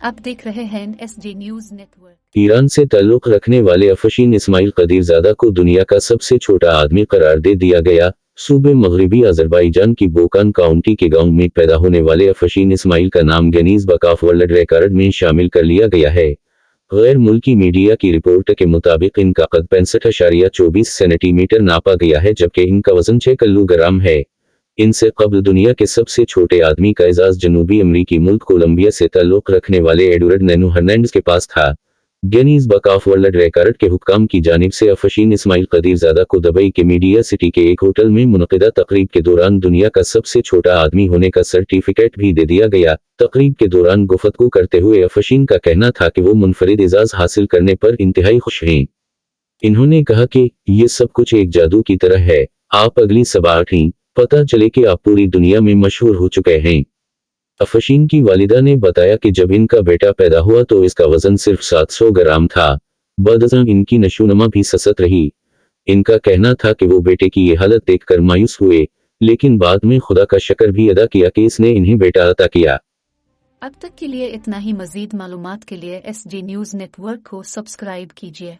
आप देख रहे हैं SG न्यूज नेटवर्क। ईरान से ताल्लुक रखने वाले अफशीन इस्माइल कदीरजादा को दुनिया का सबसे छोटा आदमी करार दे दिया गया। सूबे मगरबी अजरबैजान की बोकान काउंटी के गांव में पैदा होने वाले अफशीन इस्माइल का नाम Guinness book of world record में शामिल कर लिया गया है। गैर मुल्की मीडिया की रिपोर्ट के मुताबिक इनका कद 65.24 सेंटीमीटर नापा गया है, जबकि इनका वजन 6 किलोग्राम है। इनसे कबल दुनिया के सबसे छोटे आदमी का एजाज जनूबी अमरीकी मुल्क कोलंबिया से ताल्लुक रखने वाले एडवर्ड नैनो हर्नांडेज के पास था। Guinness book of world record के हुक्काम की जानिब से अफशीन इस्माइल कदीरजादा को दुबई के मीडिया सिटी के एक होटल में मुनक़िदा तकरीब के दौरान दुनिया का सबसे छोटा आदमी होने का सर्टिफिकेट भी दे दिया गया। तकरीब के दौरान गुफ्तगू करते हुए अफशीन का कहना था कि वो मुनफरिद एजाज हासिल करने पर इंतहाई खुश हैं। इन्होंने कहा कि ये सब कुछ एक जादू की तरह है। आप अगली सुबह उठें, पता चले कि आप पूरी दुनिया में मशहूर हो चुके हैं। अफशीन की वालिदा ने बताया कि जब इनका बेटा पैदा हुआ तो इसका वजन सिर्फ 700 ग्राम था। बदअज़्म इनकी नशोनुमा भी सस्त रही। इनका कहना था कि वो बेटे की ये हालत देखकर मायूस हुए, लेकिन बाद में खुदा का शुक्र भी अदा किया कि इसने इन्हें बेटा अता किया। अब तक के लिए इतना ही। मजीद मालूमात के लिए SG न्यूज नेटवर्क को सब्सक्राइब कीजिए।